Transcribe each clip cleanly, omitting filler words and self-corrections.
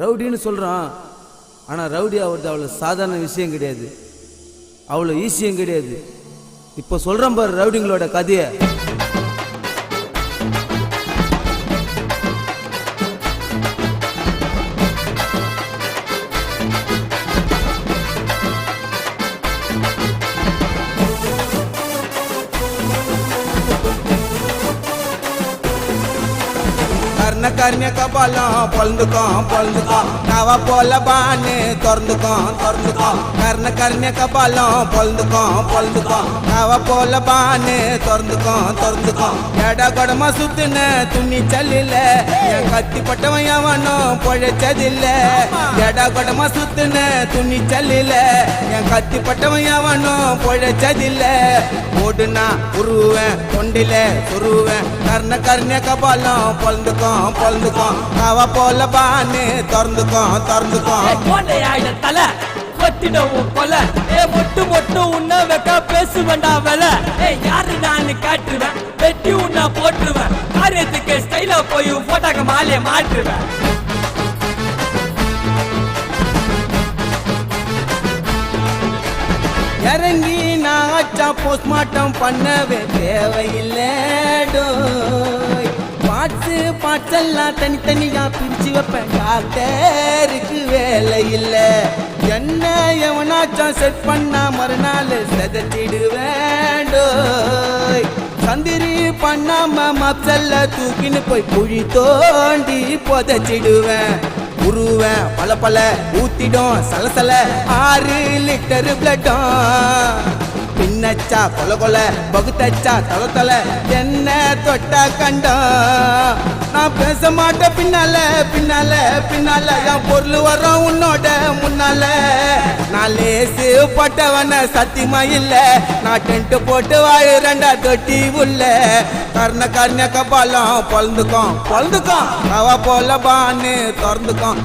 ரவுடின்னு சொல்கிறான். ஆனால் ரவுடி ஆகிறது அவ்வளோ சாதாரண விஷயம் கிடையாது, அவ்வளோ ஈஸியும் கிடையாது. இப்போ சொல்கிறேன் பாரு ரவுடிங்களோட கதையை. கர்ண கபாலம் பொழுந்துக்கும் நவ போல பானு திறந்துக்கும் கர்ண கபாலம் பொழுந்துக்கும் நவ போல பானு திறந்துக்கும் எட கொடமா சுத்துன துணி சல்லில என் கத்தி பட்டவன் எவனும் பொழைச்சதில்ல. எட கொடமா சுத்துன துணி சல்லில என் கத்தி பட்டவன் எவனும் பொழைச்சதில்ல. ஓடுனா உருவேன் தொண்டில சுருவேன் கர்ண கபாலம் பொழுந்துக்கும் அவ போல பானு திறந்துக்கும் தலை கொத்தினவும் கொல மொட்டு உன்ன வைக்க பேசுவேண்டா வேலை. யாரு நான் காட்டுவேன் வெட்டி உன்ன போட்டுருவேன். காரியத்துக்கு ஸ்டைலா போய் போட்டாக்க மாலையை மாற்றுவேன். இறங்கி நான் ஆச்சா போஸ்ட்மார்ட்டம் பண்ணவே தேவையில்லை. பாட்ஸெல்லாம் தனித்தனியா பிரிச்சு வைப்பேன். டாக்டருக்கு வேலை இல்லை. என்ன எவனாச்சா செட் பண்ணா மறுநாள் செதச்சிடுவேன். சந்திரி பண்ணாம மப்சல்ல தூக்கின்னு போய் குழி தோண்டி புதைச்சிடுவேன். உருவேன் பல ஊத்திடும் சலசல 6 லிட்டர் பிளட்டும். பின்னச்சா கொல பகுத்தச்சா தல என்ன தொட்டா கண்டம். நான் பேச மாட்டேன் பின்னால என் பொருள் வரும் உன்னோட முன்னால. நான் லேசு பட்டவன சத்தியமா இல்ல. நான் டென்ட் போட்டு வாழுறேன்டா தொட்டி உள்ள. கர்ண கபாலம் பொழுந்துக்கும் அவ போல பானு திறந்துக்கும்.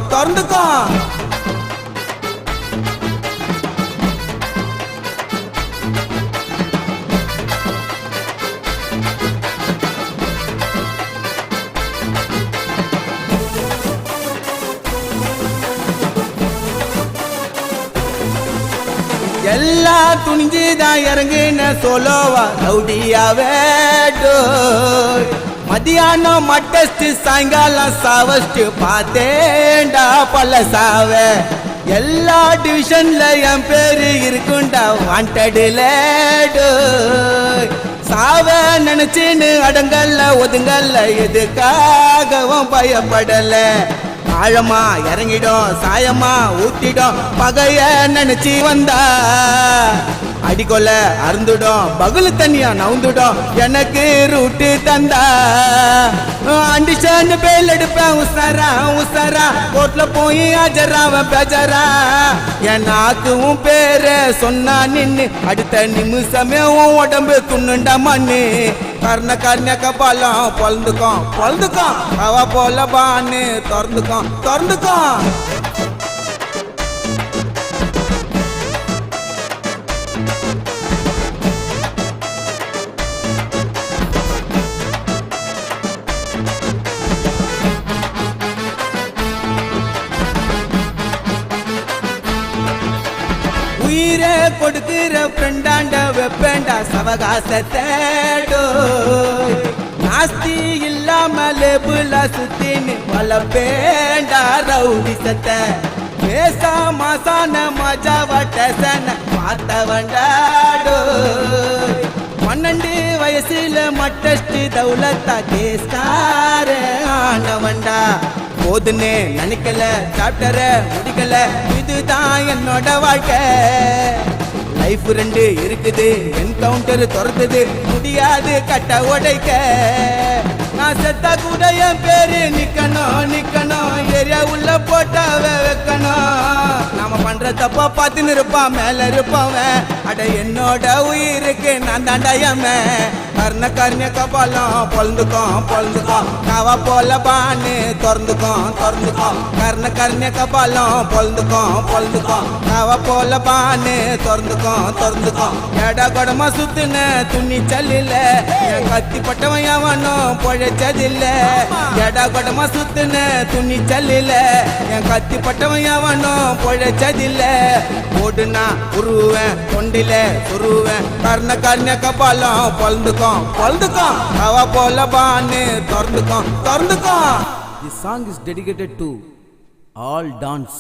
எல்லா துணிஞ்சுதான் இறங்குன சோலோவா ரவுடியாவே. மதியானம் மட்டஸ்ட் சாயங்காலம் சாவஸ்ட் பார்த்தேன்டா பல சாவ. எல்லா டிவிஷன்ல என் பேரு இருக்குண்டா வாண்டடுல. சாவ நினைச்சுன்னு அடங்கல்ல ஒதுங்கல்ல எதுக்காகவும் பயப்படல. ஆழமா இறங்கிடும் சாயமா ஊத்திடும் பகைய நினைச்சு வந்தா. அடிக்கொள்ள அருந்துடும் பகுல தனியா நவுந்துடும் எனக்கு ரூட்டு தந்தா. அண்டிஷன் பேல் எடுப்பேன் உசாரா கோட்ல போய் ஆஜராவன் பேஜரா. என் நாக்குவும் பேர சொன்னா நின்னு அடுத்த நிமிஷமே உடம்பு துண்ணுண்டா மண்ணு. கர்ண கபாலம் பொழுந்துக்கும் அவ போல பானு திறந்துக்கும். உயிரை கொடுக்கிற ஃப்ரெண்டாண்ட வெப்பேண்டா சவகாசத்தை. நாஸ்தி இல்லாம லேபுல சுத்தின்னு வளப்பேண்டா ரவுடி சத்த. பேசா மாசான மஜாவட்டசன பார்த்தவண்டாடோ. 12 வயசுல மட்டஸ்ட் தௌலத்தா கேஸ்கார ஆனவண்டா. போதுன்னு நினைக்கல சாப்டர முடிக்கல இதுதான் என்னோட வாழ்க்கை. லைஃப் 2 இருக்குது என்கவுண்டர் துரத்துது முடியாது கட்ட உடைக்க. நான் செத்தா கூட என் பேரு நிக்கணும் ஏரியா உள்ள போட்டாவே வைக்கணும். நாம பண்ற தப்பா பார்த்துன்னு இருப்பான் மேல இருப்பவன் அட என்னோட உயிருக்கு நான் தாண்டாயமே கர்ண கர்ண கபாலம் பொழுந்துக்கும் காவா போல பான்னு திறந்துக்கும் கர்ண கர்ண கபாலம் பொழுந்துக்கும் காவா போல பான்னு திறந்துக்கும் எடா கொடமா சுத்துன துணி சல்லில என் கத்தி பட்டவன் எவனும் பொழைச்சதில்ல எடா கொடமா சுத்துன துணி சல்லில என் கத்தி பட்டவன் எவனும் பொழைச்சதில்ல ஓடுனா உருவேன் தொண்டில சுருவேன் கர்ண கர்ண கபாலம் பொழுந்துக்கும் அவ போல பான்னு திறந்துக்கும் This song is dedicated to all dance